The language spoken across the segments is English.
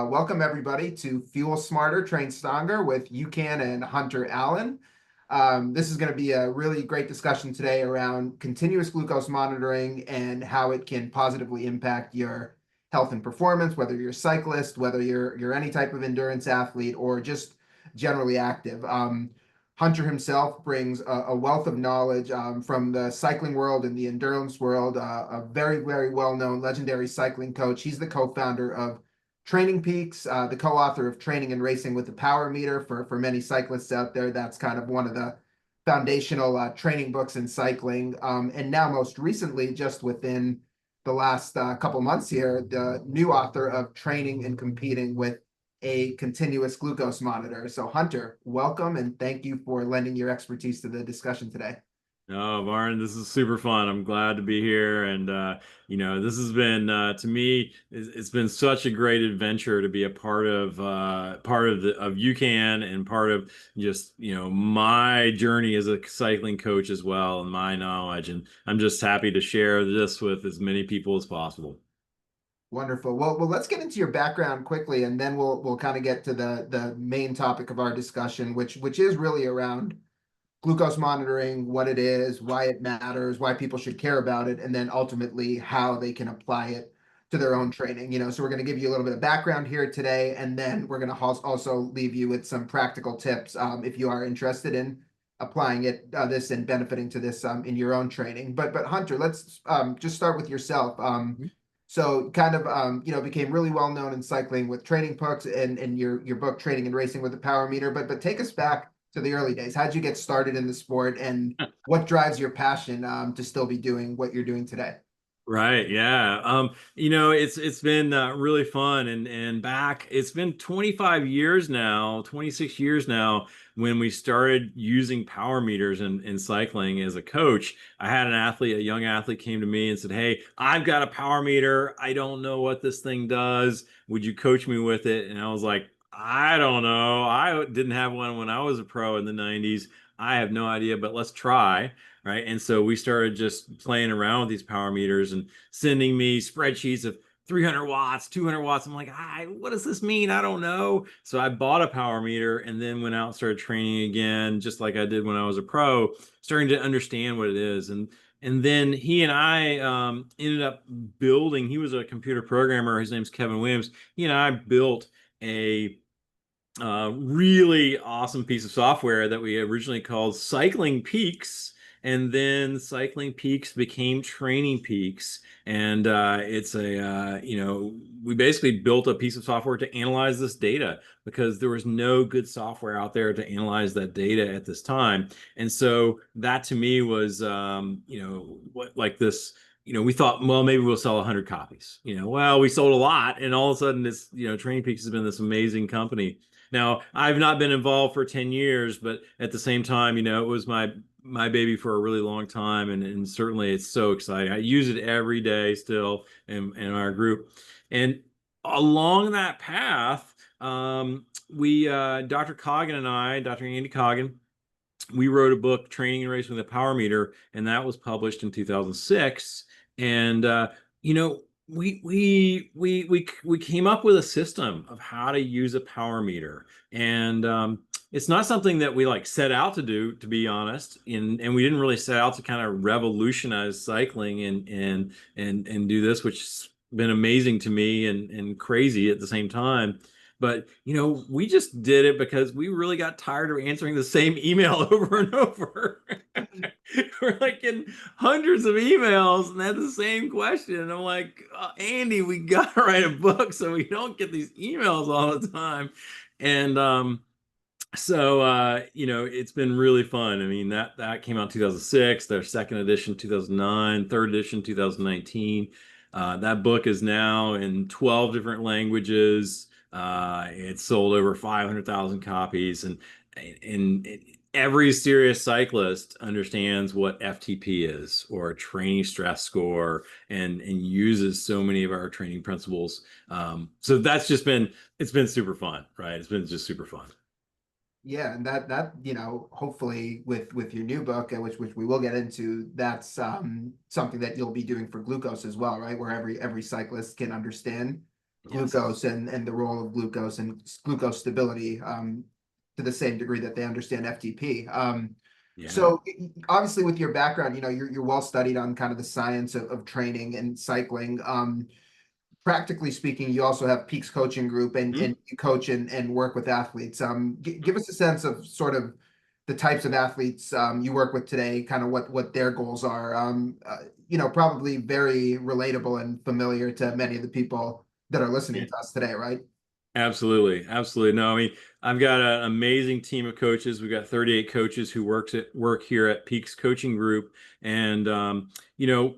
Welcome everybody to Fuel Smarter, Train Stronger with UCAN and Hunter Allen. This is going to be a really great discussion today around continuous glucose monitoring and how it can positively impact your health and performance, whether you're a cyclist, whether you're any type of endurance athlete, or just generally active. Hunter himself brings a wealth of knowledge from the cycling world and the endurance world, a very, very well-known legendary cycling coach. He's the co-founder of TrainingPeaks, the co-author of Training and Racing with the Power Meter. For many cyclists out there, that's kind of one of the foundational training books in cycling. And now most recently, just within the last couple months here, the new author of Training and Competing with a Continuous Glucose Monitor. So Hunter, welcome and thank you for lending your expertise to the discussion today. Oh, Varn, this is super fun. I'm glad to be here. And, this has been, to me, it's been such a great adventure to be a part of UCAN and part of just, my journey as a cycling coach as well and my knowledge. And I'm just happy to share this with as many people as possible. Wonderful. Well, let's get into your background quickly, and then we'll kind of get to the main topic of our discussion, which is really around glucose monitoring, what it is, why it matters, why people should care about it, and then ultimately how they can apply it to their own training. So we're going to give you a little bit of background here today, and then we're going to also leave you with some practical tips if you are interested in applying this and benefiting to this in your own training. But Hunter, let's just start with yourself. So kind of became really well known in cycling with TrainingPeaks and your book Training and Racing with the Power Meter. But take us back to the early days. How'd you get started in the sport, and what drives your passion to still be doing what you're doing today? Right, yeah. It's been really fun and back it's been 25 years now, 26 years now when we started using power meters in cycling as a coach. I had a young athlete came to me and said, "Hey, I've got a power meter. I don't know what this thing does. Would you coach me with it?" And I was like, "I don't know. I didn't have one when I was a pro in the 90s. I have no idea, but let's try." Right. And so we started just playing around with these power meters and sending me spreadsheets of 300 watts, 200 watts. I'm like, what does this mean? I don't know. So I bought a power meter and then went out and started training again, just like I did when I was a pro, starting to understand what it is. And then he and I ended up building, he was a computer programmer. His name's Kevin Williams. He and I built a really awesome piece of software that we originally called Cycling Peaks, and then Cycling Peaks became Training Peaks. And we basically built a piece of software to analyze this data because there was no good software out there to analyze that data at this time. And so that to me was, like this. We thought, well, maybe we'll sell 100 copies. Well, we sold a lot, and all of a sudden, this, Training Peaks has been this amazing company. Now, I've not been involved for 10 years, but at the same time, it was my baby for a really long time, and certainly it's so exciting. I use it every day still in our group. And along that path, we Dr. Coggin and I, Dr. Andy Coggin, we wrote a book, Training and Racing with a Power Meter, and that was published in 2006. And we came up with a system of how to use a power meter, and it's not something that we like set out to do, to be honest. And we didn't really set out to kind of revolutionize cycling and do this, which has been amazing to me and crazy at the same time. But we just did it because we really got tired of answering the same email over and over. We're like getting hundreds of emails and had the same question. And I'm like, Andy, we gotta write a book so we don't get these emails all the time. And it's been really fun. I mean, that came out in 2006, their second edition 2009, third edition 2019. That book is now in 12 different languages. It's sold over 500,000 copies, and every serious cyclist understands what FTP is, or a training stress score, and uses so many of our training principles. So it's been super fun, right? It's been just super fun. Yeah, and that hopefully with your new book, which we will get into, that's something that you'll be doing for glucose as well, right? Where every cyclist can understand Yes. glucose and the role of glucose and glucose stability to the same degree that they understand FTP. Yeah. So obviously with your background, you're well studied on kind of the science of training and cycling. Practically speaking, you also have Peaks Coaching Group and you coach and work with athletes. Give us a sense of sort of the types of athletes you work with today, kind of what their goals are. Probably very relatable and familiar to many of the people that are listening Mhm. to us today, right? Absolutely. Absolutely. No, I mean, I've got an amazing team of coaches. We've got 38 coaches who work here at Peaks Coaching Group. And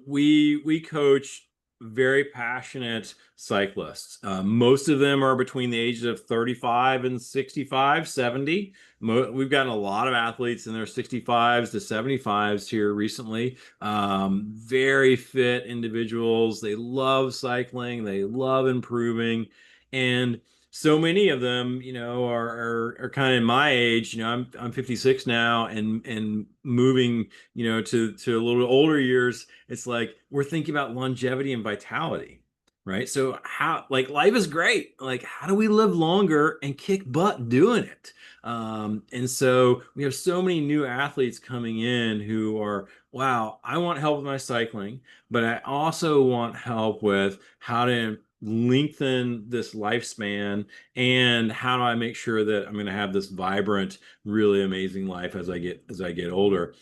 we coach very passionate cyclists. Most of them are between the ages of 35 and 65, 70. We've gotten a lot of athletes in their 65s to 75s here recently. Very fit individuals. They love cycling, they love improving. And so many of them, are kind of in my age. I'm 56 now, and moving, to a little older years. It's like we're thinking about longevity and vitality, right? So how, like, life is great. Like, how do we live longer and kick butt doing it? And so we have so many new athletes coming in who are, wow, I want help with my cycling, but I also want help with how to lengthen this lifespan, and how do I make sure that I'm going to have this vibrant, really amazing life as I get older.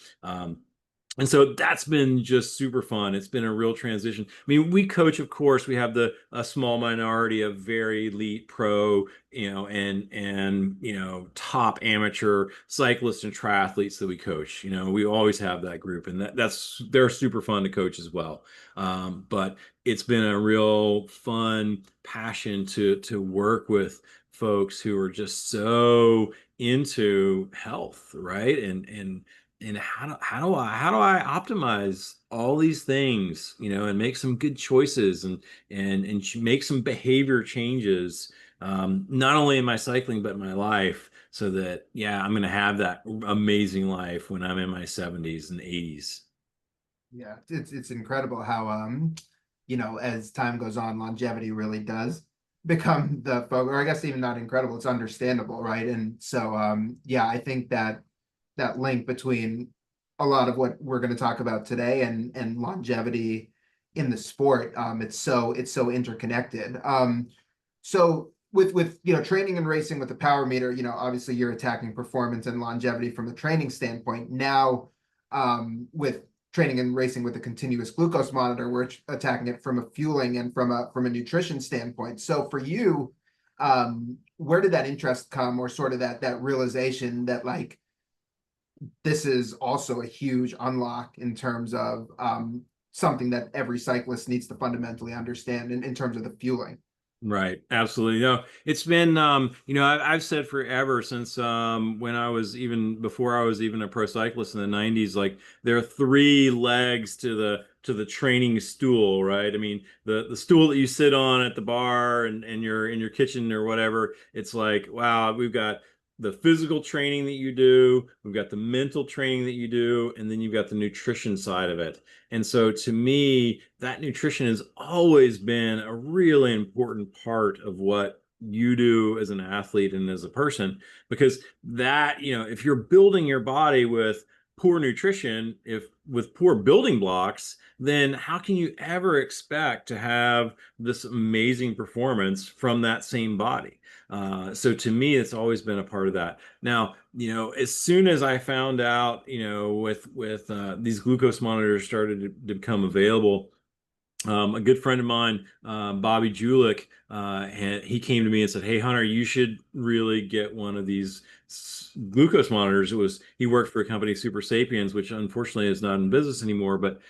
And so that's been just super fun. It's been a real transition. I mean, we coach, of course, we have the a small minority of very elite pro, and top amateur cyclists and triathletes that we coach. We always have that group, and they're super fun to coach as well. But it's been a real fun passion to work with folks who are just so into health, right? And how do I optimize all these things, and make some good choices, and make some behavior changes, not only in my cycling but in my life, so that, yeah, I'm going to have that amazing life when I'm in my 70s and 80s. Yeah, it's incredible how as time goes on, longevity really does become the focus, or I guess even not incredible, it's understandable, right? And so yeah, I think that link between a lot of what we're going to talk about today and longevity in the sport, it's so interconnected. So with training and racing with the power meter, obviously you're attacking performance and longevity from a training standpoint. Now, with training and racing with a continuous glucose monitor, we're attacking it from a fueling and from a nutrition standpoint. So for you, where did that interest come, or sort of that realization that, like, this is also a huge unlock in terms of something that every cyclist needs to fundamentally understand in terms of the fueling? Right, absolutely. No, it's been, I've said forever, since when I was even before I was even a pro cyclist in the 90s, like, there are three legs to the training stool, right? I mean, the stool that you sit on at the bar, and you're in your kitchen or whatever. It's like, wow, we've got the physical training that you do, we've got the mental training that you do, and then you've got the nutrition side of it. And so, to me, that nutrition has always been a really important part of what you do as an athlete and as a person, because that, if you're building your body with poor nutrition, if with poor building blocks, then how can you ever expect to have this amazing performance from that same body? So to me, it's always been a part of that. Now, as soon as I found out, with these glucose monitors started to become available, a good friend of mine, Bobby Julik, he came to me and said, "Hey, Hunter, you should really get one of these glucose monitors." He worked for a company, Super Sapiens, which unfortunately is not in business anymore, but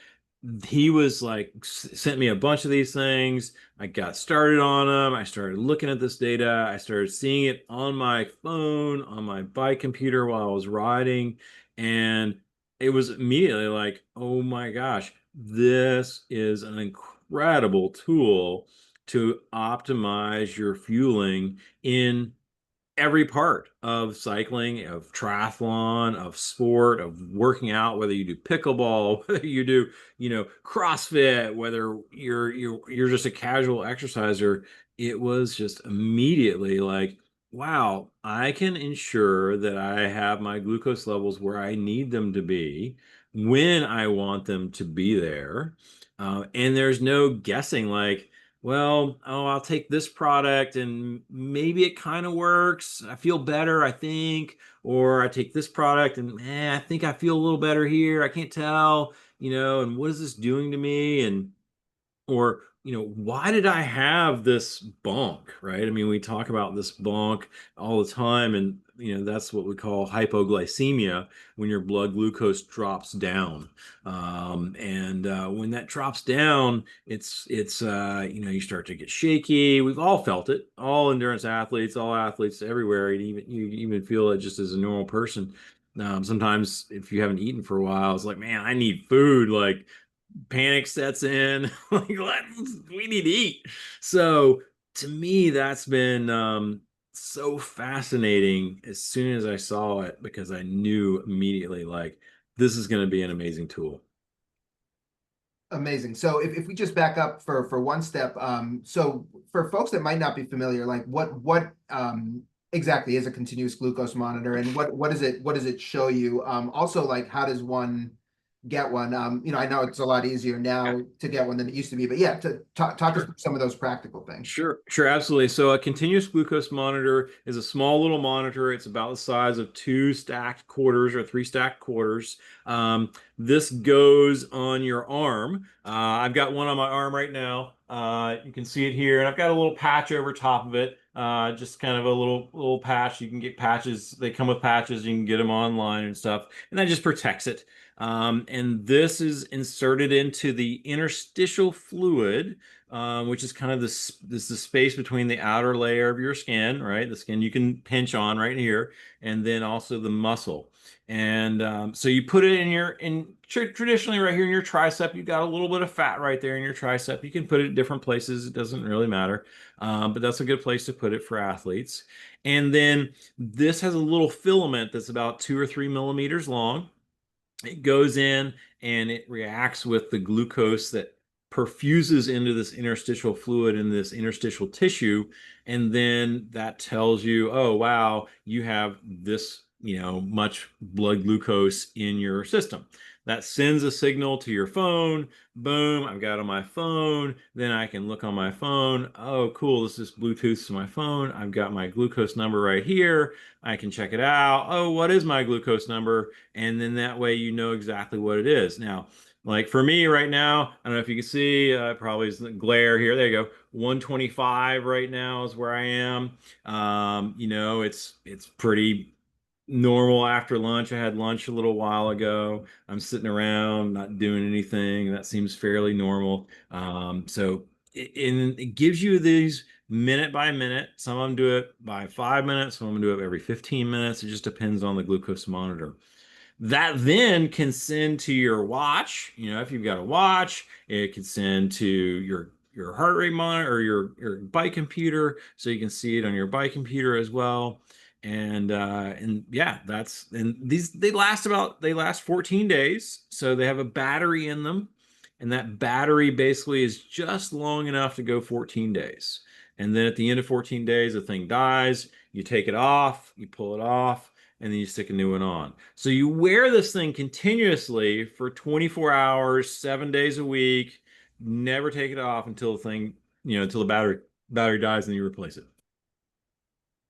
he was like, sent me a bunch of these things. I got started on them. I started looking at this data. I started seeing it on my phone, on my bike computer while I was riding. And it was immediately like, oh my gosh, this is an incredible tool to optimize your fueling in every part of cycling, of triathlon, of sport, of working out, whether you do pickleball, whether you do, CrossFit, whether you're just a casual exerciser. it was just immediately like, wow, I can ensure that I have my glucose levels where I need them to be when I want them to be there. And there's no guessing, like, well, oh, I'll take this product and maybe it kind of works. I feel better, I think. Or I take this product and I think I feel a little better here. I can't tell, and what is this doing to me? Or why did I have this bonk, right? I mean, we talk about this bonk all the time, and that's what we call hypoglycemia, when your blood glucose drops down. And when that drops down, it's you start to get shaky. We've all felt it, all endurance athletes, all athletes everywhere. And you even feel it just as a normal person. Sometimes if you haven't eaten for a while, it's like, man, I need food. Like, panic sets in. Like, we need to eat. So to me, that's been so fascinating as soon as I saw it, because I knew immediately, like, this is going to be an amazing tool. Amazing. So if we just back up for one step, so for folks that might not be familiar, like what exactly is a continuous glucose monitor, and what does it show you? Also, like, how does one get one? I know it's a lot easier Yeah. now to get one than it used to be, but yeah, to talk us Sure. through some of those practical things. Sure, absolutely. So a continuous glucose monitor is a small little monitor. It's about the size of two stacked quarters or three stacked quarters. This goes on your arm. I've got one on my arm right now. You can see it here, and I've got a little patch over top of it. Just kind of a little patch. You can get patches. They come with patches. You can get them online and stuff, and that just protects it. And this is inserted into the interstitial fluid, which is kind of this the space between the outer layer of your skin, right? The skin you can pinch on right here, and then also the muscle. And so you put it traditionally right here in your tricep. You've got a little bit of fat right there in your tricep. You can put it at different places. It doesn't really matter, but that's a good place to put it for athletes. And then this has a little filament that's about 2 or 3 millimeters long. It goes in and it reacts with the glucose that perfuses into this interstitial fluid in this interstitial tissue. And then that tells you, oh, wow, you have this, much blood glucose in your system. That sends a signal to your phone. Boom, I've got it on my phone. Then I can look on my phone. Oh, cool, this is Bluetooth to my phone. I've got my glucose number right here. I can check it out. Oh, what is my glucose number? And then that way you know exactly what it is. Now, like for me right now, I don't know if you can see, probably is the glare here. There you go. 125 right now is where I am. It's pretty normal after lunch. I had lunch a little while ago. I'm sitting around, not doing anything. That seems fairly normal. And it gives you these minute by minute. Some of them do it by 5 minutes. Some of them do it every 15 minutes. It just depends on the glucose monitor. That then can send to your watch. If you've got a watch, it can send to your heart rate monitor or your bike computer, so you can see it on your bike computer as well. And yeah, and they last 14 days, so they have a battery in them, and that battery basically is just long enough to go 14 days. And then at the end of 14 days, the thing dies. You take it off, you pull it off, and then you stick a new one on. So you wear this thing continuously for 24 hours, 7 days a week. Never take it off until until the battery dies, and you replace it.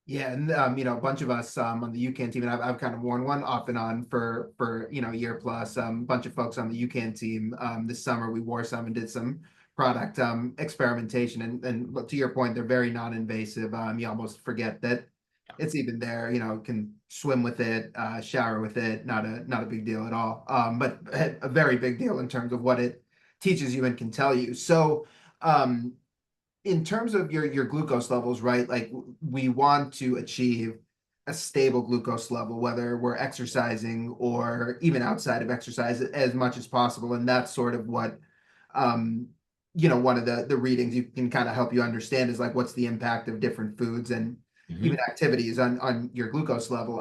Yeah, and a bunch of us on the UCAN team, and I've kind of worn one off and on for a year plus. A bunch of folks on the UCAN team this summer we wore some and did some product experimentation, and to your point, they're very non-invasive. You almost forget that it's even there. Can swim with it, shower with it. Not a big deal at all. But a very big deal in terms of what it teaches you and can tell you. So. In terms of your glucose levels, right? Like, we want to achieve a stable glucose level, whether we're exercising or even outside of exercise, as much as possible. And that's sort of what, um, one of the readings you can kind of help you understand is like, what's the impact of different foods and even Mhm. activities on your glucose level.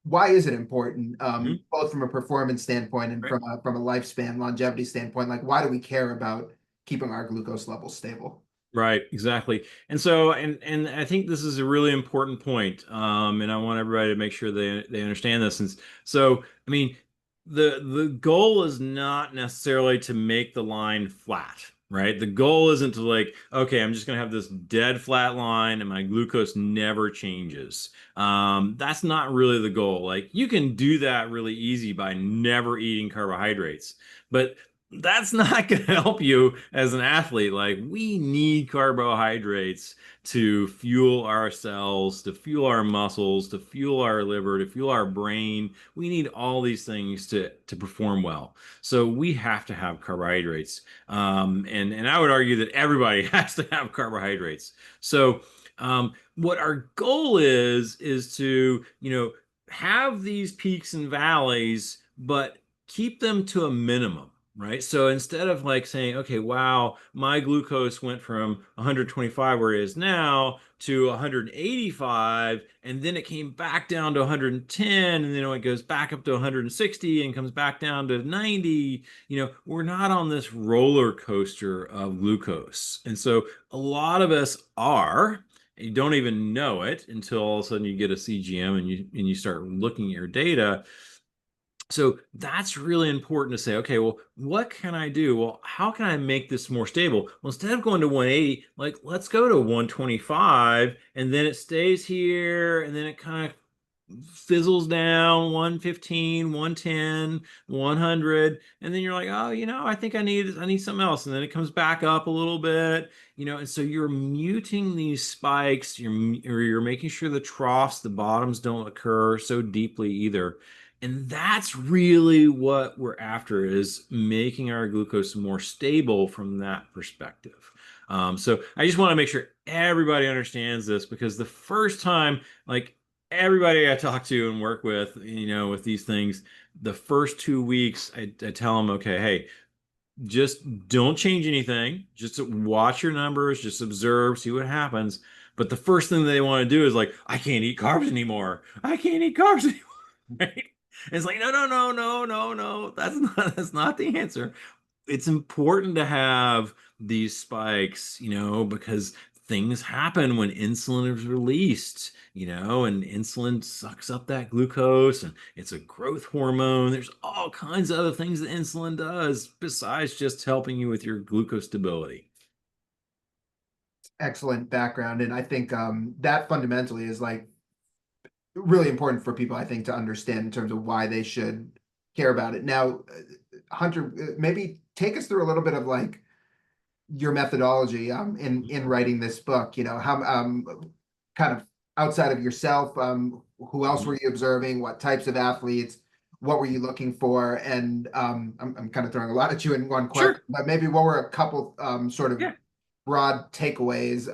Why is it important, Mhm. both from a performance standpoint and Right. from a lifespan longevity standpoint? Like, why do we care about keeping our glucose levels stable? Right, exactly. And so, and I think this is a really important point. And I want everybody to make sure they understand this. And so, I mean, the goal is not necessarily to make the line flat, right? The goal isn't to like, okay, I'm just gonna have this dead flat line and my glucose never changes. That's not really the goal. Like, you can do that really easy by never eating carbohydrates, but that's not going to help you as an athlete. Like, we need carbohydrates to fuel our cells, to fuel our muscles, to fuel our liver, to fuel our brain. We need all these things to perform well. So we have to have carbohydrates. And I would argue that everybody has to have carbohydrates. So what our goal is to, have these peaks and valleys, but keep them to a minimum. Right. So instead of like saying, okay, wow, my glucose went from 125 where it is now to 185, and then it came back down to 110, and then it goes back up to 160 and comes back down to 90. We're not on this roller coaster of glucose. And so a lot of us are. You don't even know it until all of a sudden you get a CGM and you start looking at your data. So that's really important to say, okay, well, what can I do? Well, how can I make this more stable? Well, instead of going to 180, like, let's go to 125, and then it stays here, and then it kind of fizzles down 115, 110, 100, and then you're like, oh, I think I need something else, and then it comes back up a little bit. And so you're muting these spikes, you're making sure the troughs, the bottoms don't occur so deeply either. And that's really what we're after, is making our glucose more stable from that perspective. So I just want to make sure everybody understands this, because the first time, like, everybody I talk to and work with, with these things, the first 2 weeks, I tell them, okay, hey, just don't change anything. Just watch your numbers, just observe, see what happens. But the first thing they want to do is like, I can't eat carbs anymore. I can't eat carbs anymore. Right? And it's like, no, no, no, no, no, no. That's not the answer. It's important to have these spikes, because things happen when insulin is released, and insulin sucks up that glucose, and it's a growth hormone. There's all kinds of other things that insulin does besides just helping you with your glucose stability. Excellent background, and I think that fundamentally is like really important for people, I think, to understand in terms of why they should care about it. Now, Hunter, maybe take us through a little bit of like your methodology in writing this book. How kind of outside of yourself, who else Mhm. were you observing? What types of athletes? What were you looking for? And I'm kind of throwing a lot at you in one question, Sure. but maybe what were a couple sort of Yeah. broad takeaways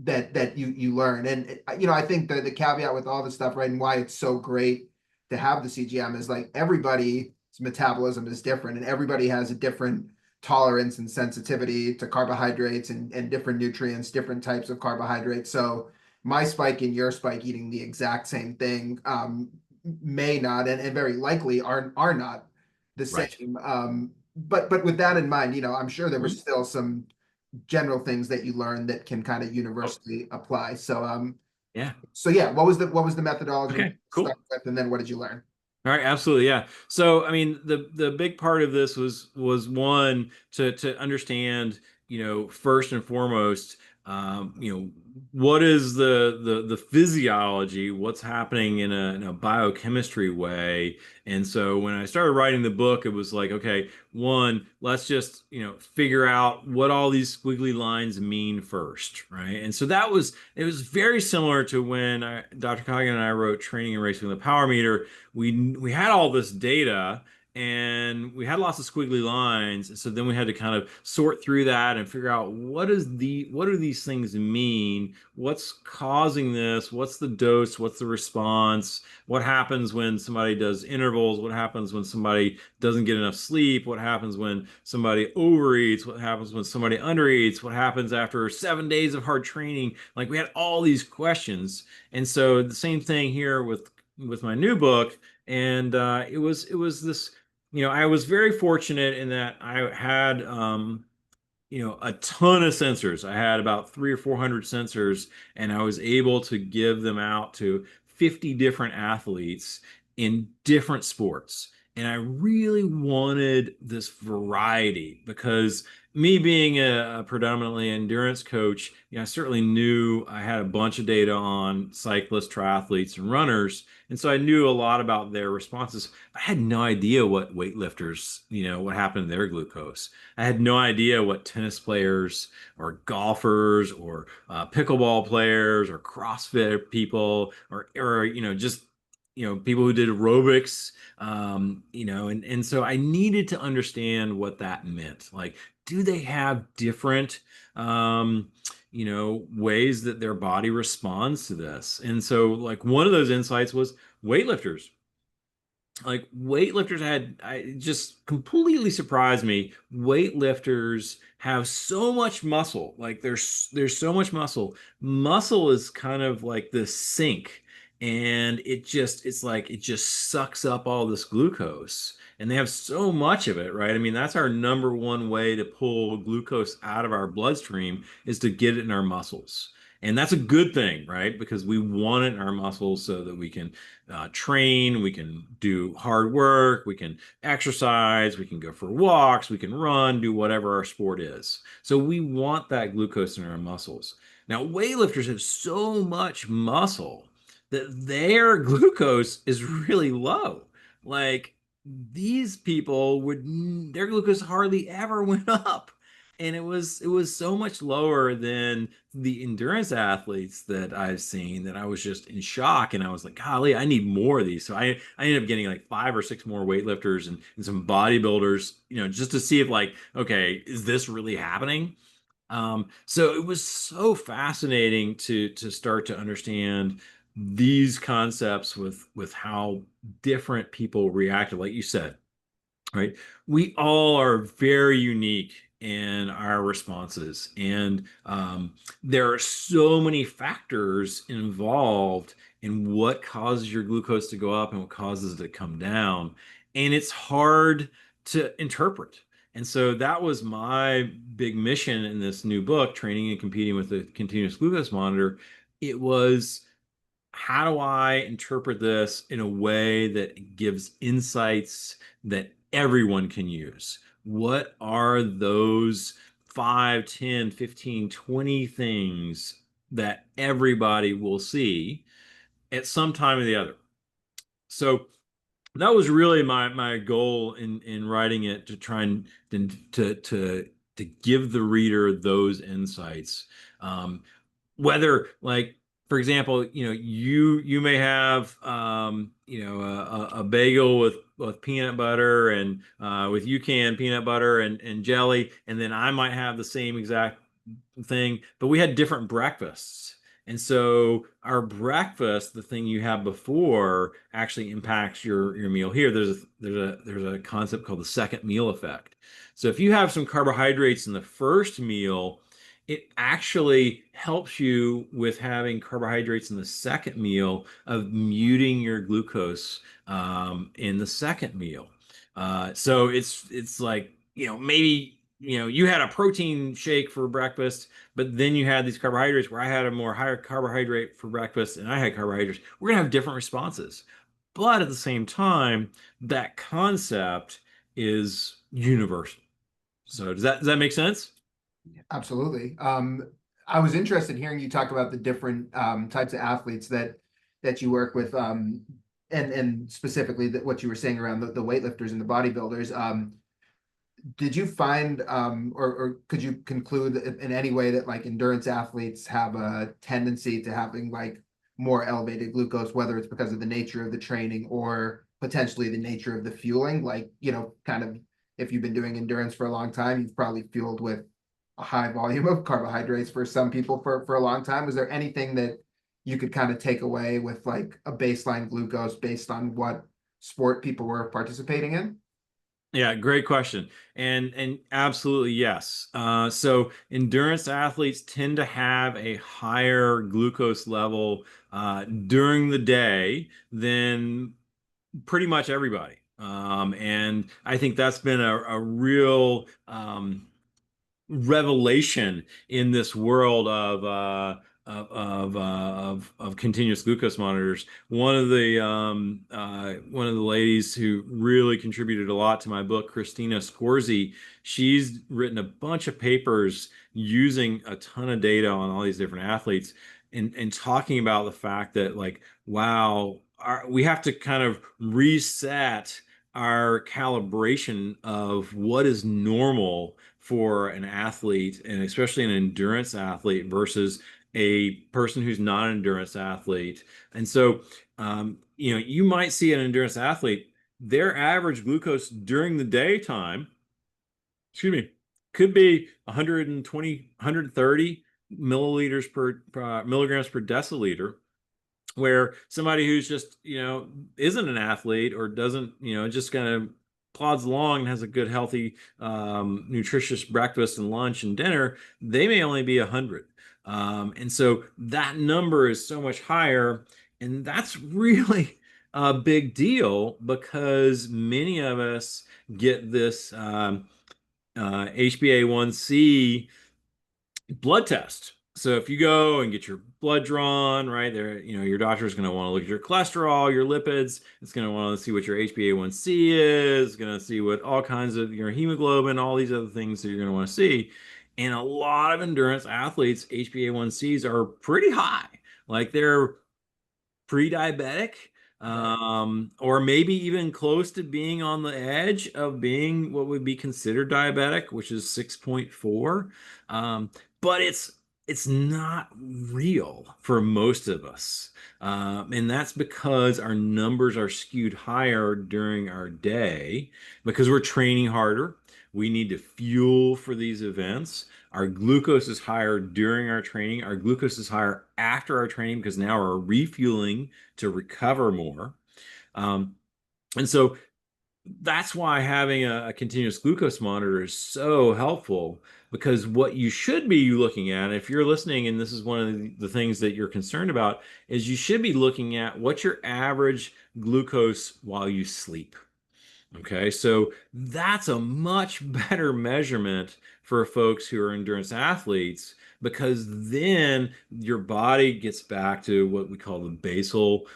that you learn? And I think the caveat with all this stuff, right, and why it's so great to have the CGM is like everybody's metabolism is different, and everybody has a different tolerance and sensitivity to carbohydrates and different nutrients, different types of carbohydrates. So my spike and your spike eating the exact same thing may not, and very likely are not the Right. same. But with that in mind, I'm sure there were Mhm. still some general things that you learned that can kind of Oh, universally apply. yeah. So yeah, what was the methodology to Okay, start cool. with, and then what did you learn? All right, absolutely, yeah. So, I mean, the big part of this was one, to understand, first and foremost, what is the physiology, what's happening in a biochemistry way. And so when I started writing the book, it was like, okay, one, let's just, figure out what all these squiggly lines mean first, right? And so it was very similar to when Dr. Coggin and I wrote Training and Racing with a Power Meter. We had all this data, and we had lots of squiggly lines, so then we had to kind of sort through that and figure out what do these things mean, what's causing this, what's the dose, what's the response, what happens when somebody does intervals, what happens when somebody doesn't get enough sleep, what happens when somebody overeats, what happens when somebody undereats, what happens after 7 days of hard training. Like, we had all these questions. And so the same thing here with my new book. And it was this, I was very fortunate in that I had a ton of sensors. I had about 300 or 400 sensors, and I was able to give them out to 50 different athletes in different sports. And I really wanted this variety because me being a predominantly endurance coach, I certainly knew I had a bunch of data on cyclists, triathletes, and runners. And so I knew a lot about their responses. I had no idea what weightlifters, what happened to their glucose. I had no idea what tennis players or golfers or pickleball players or CrossFit people or just people who did aerobics, and so I needed to understand what that meant. Like, do they have different ways that their body responds to this? And so like one of those insights was weightlifters. Like weightlifters had, I just completely surprised me. Weightlifters have so much muscle. Like there's so much muscle. Muscle is kind of like the sink, and it's like it just sucks up all this glucose. And they have so much of it, right? I mean, that's our number one way to pull glucose out of our bloodstream is to get it in our muscles. And that's a good thing, right? Because we want it in our muscles so that we can train, we can do hard work, we can exercise, we can go for walks, we can run, do whatever our sport is. So we want that glucose in our muscles. Now, weightlifters have so much muscle that their glucose is really low. Like these people would their glucose hardly ever went up. And it was so much lower than the endurance athletes that I've seen that I was just in shock. And I was like, golly, I need more of these. So I ended up getting like 5 or 6 more weightlifters and some bodybuilders, just to see if like, okay, is this really happening? So it was so fascinating to start to understand these concepts with how different people reacted. Like you said, right? We all are very unique in our responses, and there are so many factors involved in what causes your glucose to go up and what causes it to come down, and it's hard to interpret. And so that was my big mission in this new book, Training and Competing with a Continuous Glucose Monitor. It was, how do I interpret this in a way that gives insights that everyone can use? What are those 5, 10, 15, 20 things that everybody will see at some time or the other? So that was really my goal in writing it, to try and to give the reader those insights. Whether, like, for example, you may have a bagel with peanut butter and with UCAN peanut butter and jelly, and then I might have the same exact thing, but we had different breakfasts. And so our breakfast, the thing you have before, actually impacts your meal here. There's a concept called the second meal effect. So if you have some carbohydrates in the first meal, it actually helps you with having carbohydrates in the second meal of muting your glucose in the second meal. So it's like, maybe you had a protein shake for breakfast, but then you had these carbohydrates where I had a more higher carbohydrate for breakfast and I had carbohydrates. We're gonna have different responses. But at the same time, that concept is universal. So does that make sense? Absolutely. I was interested in hearing you talk about the different types of athletes that you work with, and specifically that what you were saying around the weightlifters and the bodybuilders. Did you find, or could you conclude in any way that like endurance athletes have a tendency to having like more elevated glucose, whether it's because of the nature of the training or potentially the nature of the fueling? Like, kind of if you've been doing endurance for a long time, you've probably fueled with a high volume of carbohydrates for some people for a long time. Was there anything that you could kind of take away with like a baseline glucose based on what sport people were participating in? Yeah, great question. And absolutely yes. So endurance athletes tend to have a higher glucose level during the day than pretty much everybody. And I think that's been a real revelation in this world of continuous glucose monitors. One of the ladies who really contributed a lot to my book, Christina Scorzi, she's written a bunch of papers using a ton of data on all these different athletes and talking about the fact that, like, wow, we have to kind of reset our calibration of what is normal for an athlete, and especially an endurance athlete versus a person who's not an endurance athlete. And so, you might see an endurance athlete, their average glucose during the daytime, excuse me, could be 120, 130 milliliters milligrams per deciliter, where somebody who's just, isn't an athlete or doesn't, just kind of plods along and has a good, healthy, nutritious breakfast and lunch and dinner, they may only be 100. And so that number is so much higher. And that's really a big deal because many of us get this HbA1c blood test. So if you go and get your blood drawn, right there, your doctor's going to want to look at your cholesterol, your lipids. It's going to want to see what your HbA1c is. It's going to see what all kinds of your hemoglobin, all these other things that you're going to want to see. And a lot of endurance athletes, HbA1cs are pretty high. Like they're pre-diabetic, Right. or maybe even close to being on the edge of being what would be considered diabetic, which is 6.4. But it's not real for most of us. And that's because our numbers are skewed higher during our day because we're training harder. We need to fuel for these events. Our glucose is higher during our training. Our glucose is higher after our training because now we're refueling to recover more. Um, and so that's why having a continuous glucose monitor is so helpful, because what you should be looking at, if you're listening and this is one of the things that you're concerned about, is you should be looking at what's your average glucose while you sleep. Okay, so that's a much better measurement for folks who are endurance athletes, because then your body gets back to what we call the basal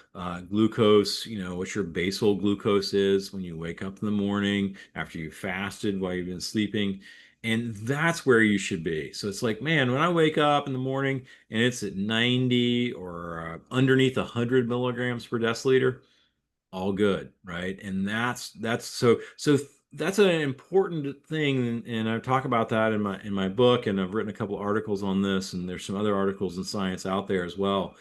glucose. You know what your basal glucose is when you wake up in the morning after you fasted while you've been sleeping. And that's where you should be. So it's like, man, when I wake up in the morning and it's at 90 or underneath 100 milligrams per deciliter, all good, right? And that's that's an important thing, and I talk about that in my book, and I've written a couple articles on this, and there's some other articles in science out there as well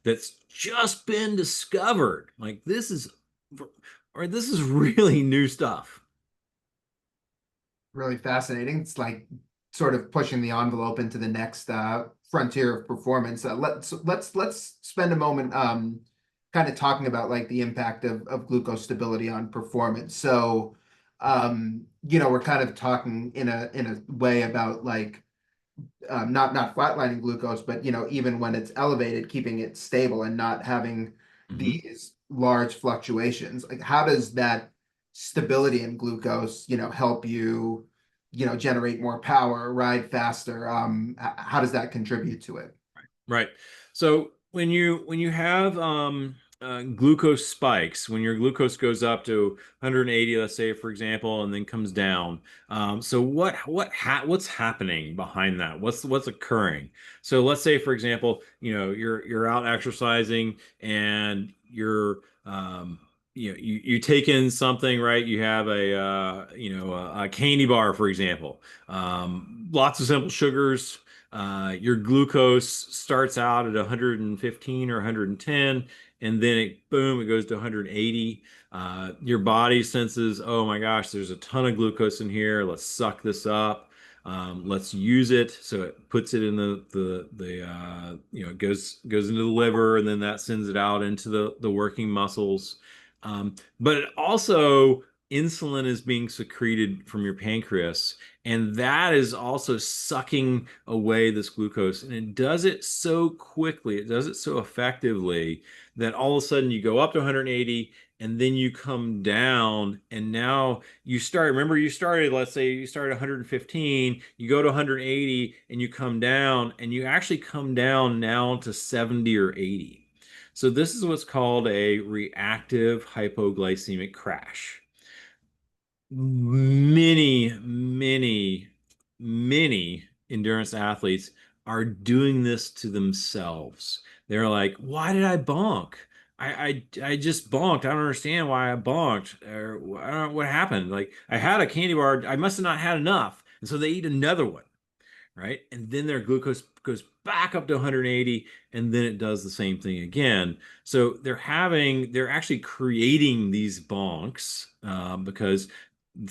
that's just been discovered. Like this is really new stuff. Really fascinating. It's like sort of pushing the envelope into the next frontier of performance. Let's spend a moment kind of talking about like the impact of glucose stability on performance. So we're kind of talking in a way about like not flatlining glucose, but even when it's elevated, keeping it stable and not having Mhm. these large fluctuations. Like, how does that stability in glucose, help you, generate more power, ride faster? How does that contribute to it? Right. So when you have glucose spikes, when your glucose goes up to 180, let's say for example, and then comes down. So what's happening behind that? What's occurring? So let's say for example, you're out exercising and you take in something, right? You have a candy bar, for example. Lots of simple sugars. Your glucose starts out at 115 or 110, and then it goes to 180. Your body senses, oh my gosh, there's a ton of glucose in here. Let's suck this up. Let's use it. So it puts it in it goes into the liver, and then that sends it out into the working muscles. But it also, insulin is being secreted from your pancreas, and that is also sucking away this glucose. And it does it so quickly, it does it so effectively that all of a sudden you go up to 180 and then you come down, and now you start, remember you started, let's say you started 115, you go to 180, and you come down, and you actually come down now to 70 or 80. So this is what's called a reactive hypoglycemic crash. Many endurance athletes are doing this to themselves. They're like, why did I bonk? I just bonked. I don't understand why I bonked. Or I don't know what happened. Like I had a candy bar. I must have not had enough. And so they eat another one, right? And then their glucose goes back up to 180, and then it does the same thing again. So they're actually creating these bonks because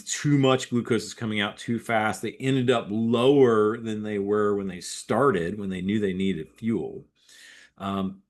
too much glucose is coming out too fast. They ended up lower than they were when they started, when they knew they needed fuel. Um,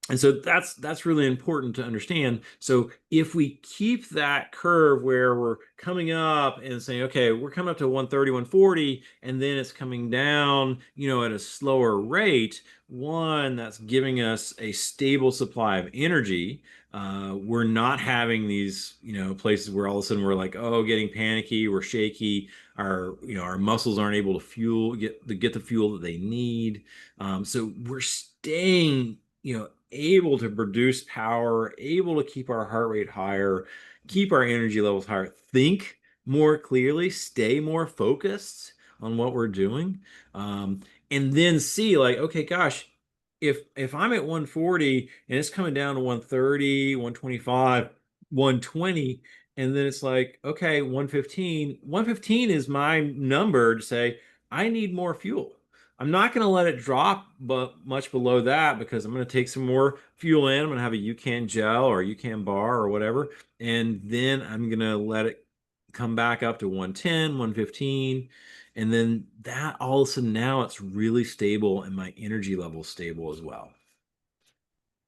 and so that's really important to understand. So if we keep that curve where we're coming up and saying, okay, we're coming up to 130, 140, and then it's coming down, at a slower rate, one, that's giving us a stable supply of energy. We're not having these, places where all of a sudden we're like, oh, getting panicky, we're shaky, our muscles aren't able to get the fuel that they need. So we're staying, able to produce power, able to keep our heart rate higher, keep our energy levels higher, think more clearly, stay more focused on what we're doing, and then see like, okay, gosh, if I'm at 140 and it's coming down to 130, 125, 120, and then it's like, okay, 115 is my number to say I need more fuel. I'm not going to let it drop but much below that because I'm going to take some more fuel in. I'm going to have a UCAN gel or a UCAN bar or whatever. And then I'm going to let it come back up to 110, 115. And then that all of a sudden now it's really stable and my energy level is stable as well.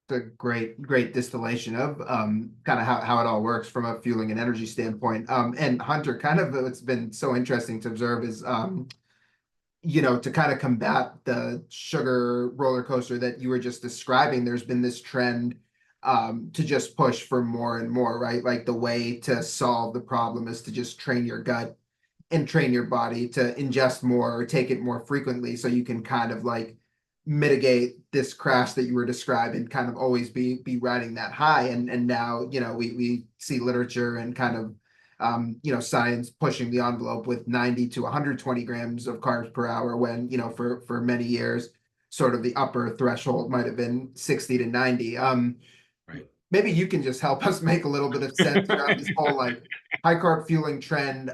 A great distillation of kind of how it all works from a fueling and energy standpoint. And Hunter, kind of what's been so interesting to observe is to kind of combat the sugar roller coaster that you were just describing, there's been this trend to just push for more and more, right? Like the way to solve the problem is to just train your gut and train your body to ingest more or take it more frequently so you can kind of like mitigate this crash that you were describing, kind of always be riding that high. And now, we see literature and kind of science pushing the envelope with 90 to 120 grams of carbs per hour when, for many years, sort of the upper threshold might have been 60 to 90. Right. Maybe you can just help us make a little bit of sense around this whole like high carb fueling trend.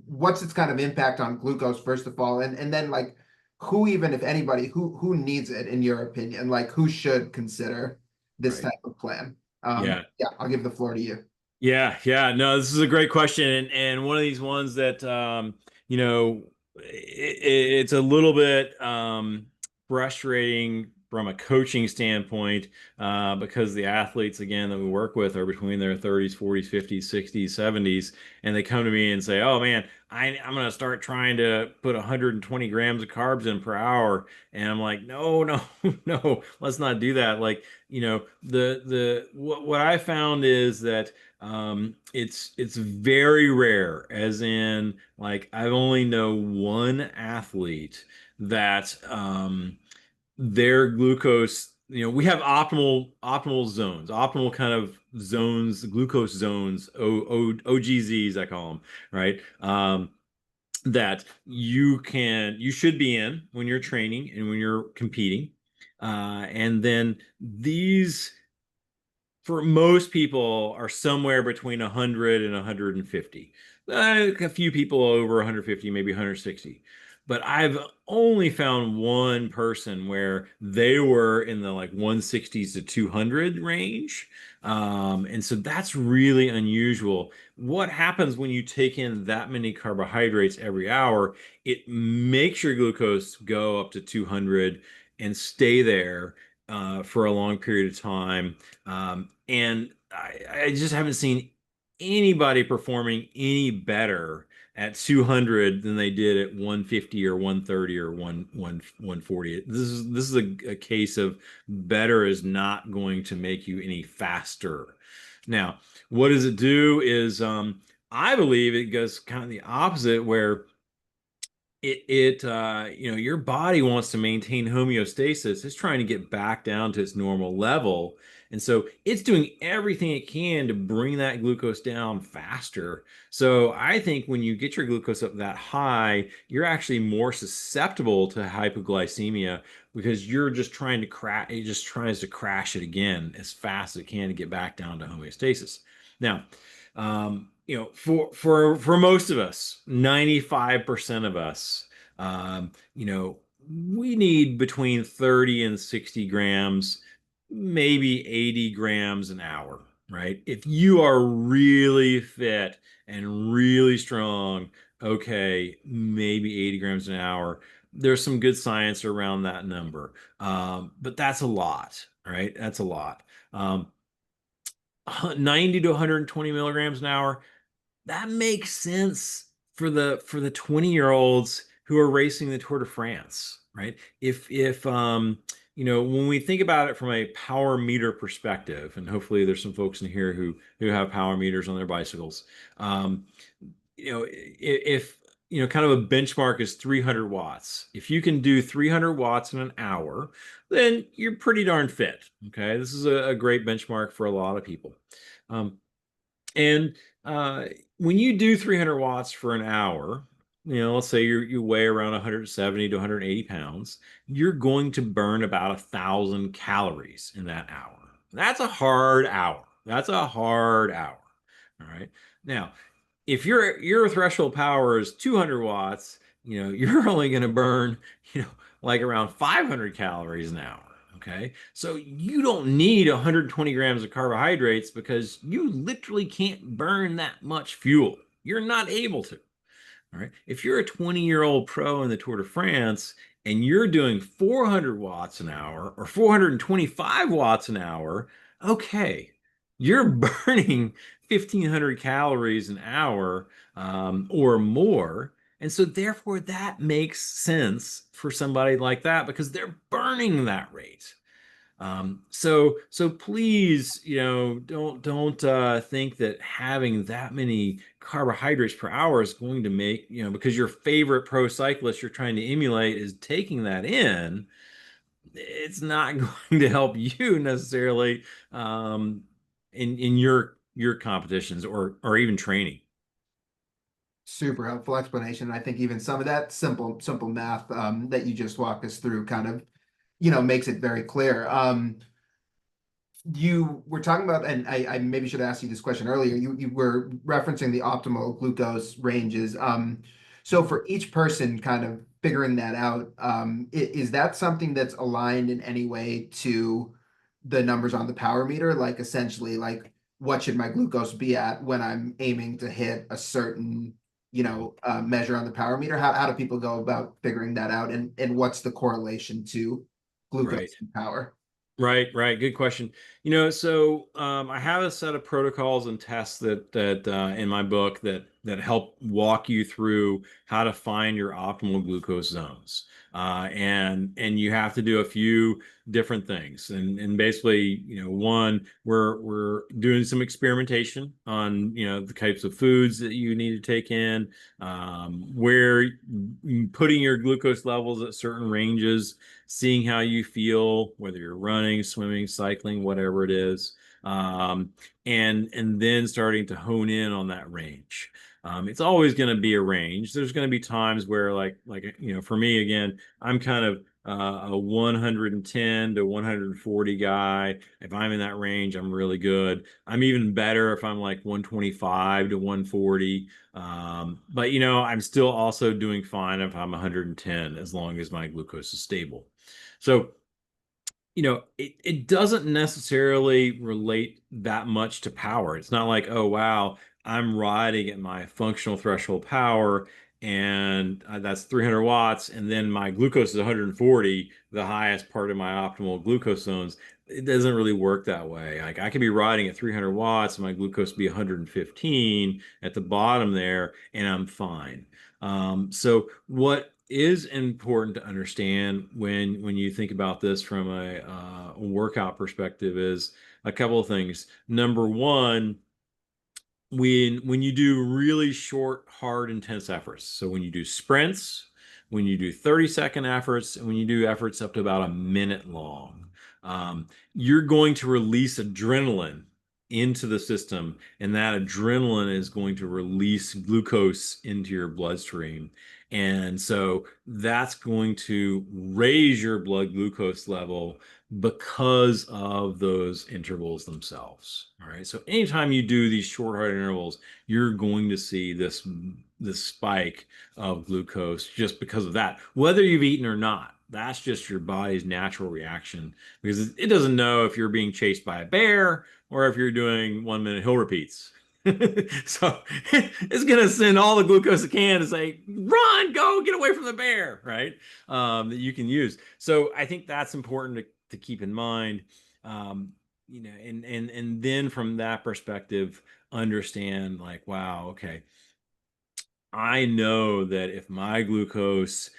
What's its kind of impact on glucose, first of all, and then like who, even if anybody, who needs it in your opinion, like who should consider this Right. type of plan? Yeah. Yeah, I'll give the floor to you. Yeah. No, this is a great question, and one of these ones that you know, it's a little bit frustrating from a coaching standpoint because the athletes again that we work with are between their 30s, 40s, 50s, 60s, 70s, and they come to me and say, "Oh man, I'm going to start trying to put 120 grams of carbs in per hour," and I'm like, "No, no, no, let's not do that." Like, what I found is that it's very rare, as in like I've only know one athlete that their glucose, we have optimal zones, optimal kind of zones, glucose zones, OGZs I call them, right? That you should be in when you're training and when you're competing. And then these for most people are somewhere between 100 and 150. A few people over 150, maybe 160. But I've only found one person where they were in the like 160s to 200 range. And so that's really unusual. What happens when you take in that many carbohydrates every hour? It makes your glucose go up to 200 and stay there for a long period of time. And I just haven't seen anybody performing any better at 200 than they did at 150 or 130 or 140. This is a case of better is not going to make you any faster. Now, what does it do is I believe it goes kind of the opposite where your body wants to maintain homeostasis. It's trying to get back down to its normal level. And so it's doing everything it can to bring that glucose down faster. So I think when you get your glucose up that high, you're actually more susceptible to hypoglycemia because you're just trying to crash, it just tries to crash it again as fast as it can to get back down to homeostasis. Now, for most of us, 95% of us, we need between 30 and 60 grams, maybe 80 grams an hour, right? If you are really fit and really strong, okay, maybe 80 grams an hour. There's some good science around that number. But that's a lot, right? That's a lot. 90 to 120 milligrams an hour, that makes sense for the 20-year-olds who are racing the Tour de France, right? If when we think about it from a power meter perspective, and hopefully there's some folks in here who have power meters on their bicycles, if kind of a benchmark is 300 watts. If you can do 300 watts in an hour, then you're pretty darn fit. Okay, this is a great benchmark for a lot of people. Um, and when you do 300 watts for an hour, let's say you weigh around 170 to 180 pounds, you're going to burn about 1,000 calories in that hour. That's a hard hour. That's a hard hour. All right. Now, if your threshold power is 200 watts, you're only going to burn, like around 500 calories an hour. Okay. So you don't need 120 grams of carbohydrates because you literally can't burn that much fuel. You're not able to. All right. If you're a 20-year-old pro in the Tour de France and you're doing 400 watts an hour or 425 watts an hour, okay, you're burning 1,500 calories an hour or more. And so, therefore, that makes sense for somebody like that because they're burning that rate. So please, don't think that having that many carbohydrates per hour is going to make, because your favorite pro cyclist you're trying to emulate is taking that in, it's not going to help you necessarily in your competitions or even training. Super helpful explanation. I think even some of that simple math that you just walked us through kind of, makes it very clear. You were talking about, and I maybe should ask you this question earlier. You were referencing the optimal glucose ranges. So for each person, kind of figuring that out, is that something that's aligned in any way to the numbers on the power meter? Like essentially, like what should my glucose be at when I'm aiming to hit a certain, measure on the power meter? How do people go about figuring that out, and what's the correlation to Right. glucose and power? Right, right. Good question. So I have a set of protocols and tests that in my book that help walk you through how to find your optimal glucose zones. And you have to do a few different things. And basically, one, we're doing some experimentation on the types of foods that you need to take in, where putting your glucose levels at certain ranges, seeing how you feel, whether you're running, swimming, cycling, whatever it is, and then starting to hone in on that range. It's always going to be a range. There's going to be times where, for me again, I'm kind of a 110 to 140 guy. If I'm in that range, I'm really good. I'm even better if I'm like 125 to 140. But I'm still also doing fine if I'm 110 as long as my glucose is stable. So, it doesn't necessarily relate that much to power. It's not like, oh, wow, I'm riding at my functional threshold power and that's 300 watts, and then my glucose is 140, the highest part of my optimal glucose zones. It doesn't really work that way. Like I could be riding at 300 watts and my glucose be 115 at the bottom there, and I'm fine. So what is important to understand when you think about this from a workout perspective is a couple of things. Number one, when you do really short, hard, intense efforts. So when you do sprints, when you do 30-second efforts, and when you do efforts up to about a minute long, you're going to release adrenaline into the system, and that adrenaline is going to release glucose into your bloodstream. And so that's going to raise your blood glucose level because of those intervals themselves. All right. So anytime you do these short hard intervals, you're going to see this spike of glucose just because of that, whether you've eaten or not. That's just your body's natural reaction because it doesn't know if you're being chased by a bear or if you're doing 1 minute hill repeats. So it's gonna send all the glucose it can to say, run, go, get away from the bear, right? That you can use. So I think that's important to keep in mind. And then from that perspective, understand like, wow, okay, I know that if my glucose,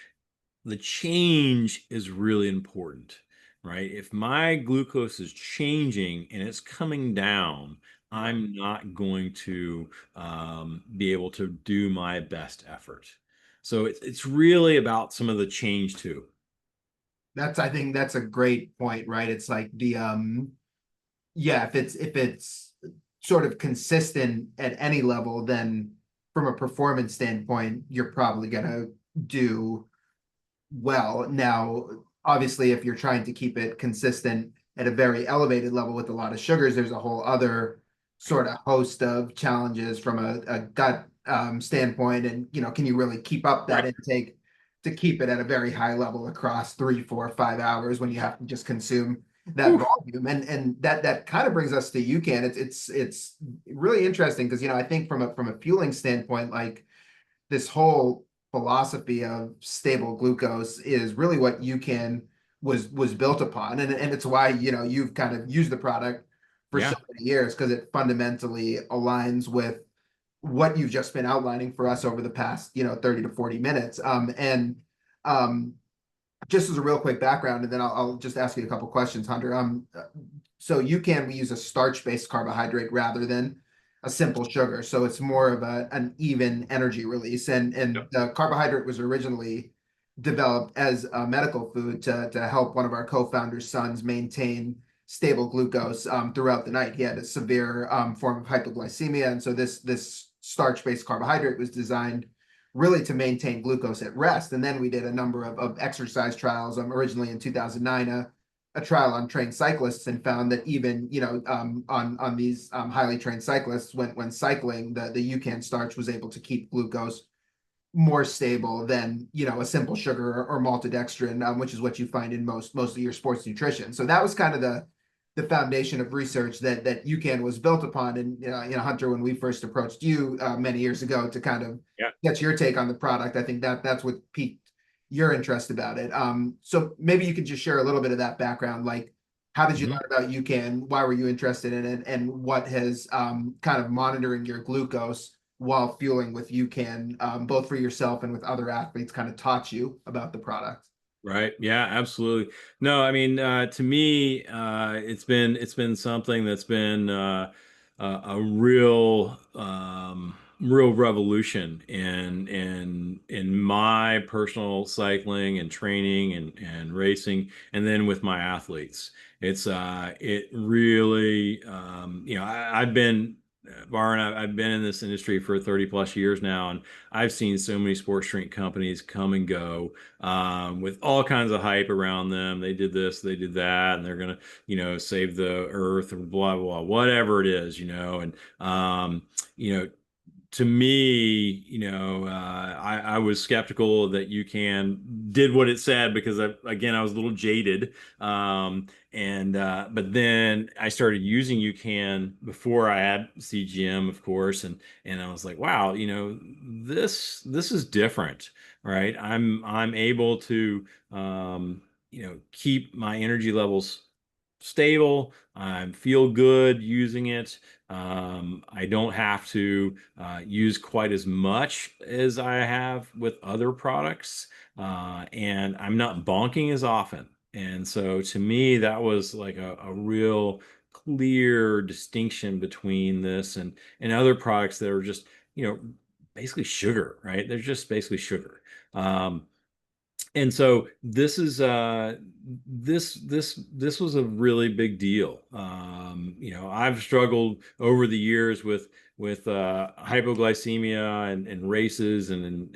the change is really important, right? If my glucose is changing and it's coming down, Yeah. I'm not going to be able to do my best effort. So it's really about some of the change too. I think that's a great point, right? It's like yeah, if it's sort of consistent at any level, then from a performance standpoint, you're probably gonna do well. Now, obviously, if you're trying to keep it consistent at a very elevated level with a lot of sugars, there's a whole other sort of host of challenges from a gut standpoint. And, can you really keep up that Right. intake to keep it at a very high level across 3, 4, 5 hours when you have to just consume that Whew. volume? And that kind of brings us to UCAN. It's really interesting because, I think from a fueling standpoint, like this whole philosophy of stable glucose is really what UCAN was built upon, and it's why you've kind of used the product for so Yeah. many years because it fundamentally aligns with what you've just been outlining for us over the past 30 to 40 minutes. And um, just as a real quick background, and then I'll just ask you a couple questions, Hunter. So we use a starch-based carbohydrate rather than a simple sugar. So it's more of an even energy release. And Yep. the carbohydrate was originally developed as a medical food to help one of our co-founders' sons maintain stable glucose throughout the night. He had a severe form of hypoglycemia, and so this starch-based carbohydrate was designed really to maintain glucose at rest. And then we did a number of exercise trials, originally in 2009, a trial on trained cyclists, and found that even on these highly trained cyclists, when cycling, the UCAN starch was able to keep glucose more stable than a simple sugar or maltodextrin, which is what you find in most of your sports nutrition. So that was kind of the foundation of research that UCAN was built upon. And Hunter, when we first approached you many years ago to kind of Yeah. get your take on the product, I think that's what piqued your interest about it. So maybe you could just share a little bit of that background, like how did you Mhm. learn about UCAN? Why were you interested in it? And what has kind of monitoring your glucose while fueling with UCAN, both for yourself and with other athletes, kind of taught you about the product? Right. Yeah, absolutely. No, I mean, to me, it's been something that's been a real revolution in my personal cycling and training and racing, and then with my athletes. It really I've been Barn, I've been in this industry for 30 plus years now, and I've seen so many sports drink companies come and go with all kinds of hype around them. They did this, they did that, and they're gonna, save the earth or blah blah, whatever it is, and you know, to me, I was skeptical that UCAN did what it said because again, I was a little jaded. But then I started using UCAN before I had CGM, of course, and I was like, wow, this is different, right? I'm able to keep my energy levels stable. I feel good using it. I don't have to use quite as much as I have with other products, and I'm not bonking as often. And so to me, that was like a real clear distinction between this and other products that are just, you know, basically sugar, right? They're just basically sugar. And so this was a really big deal. I've struggled over the years with hypoglycemia and races and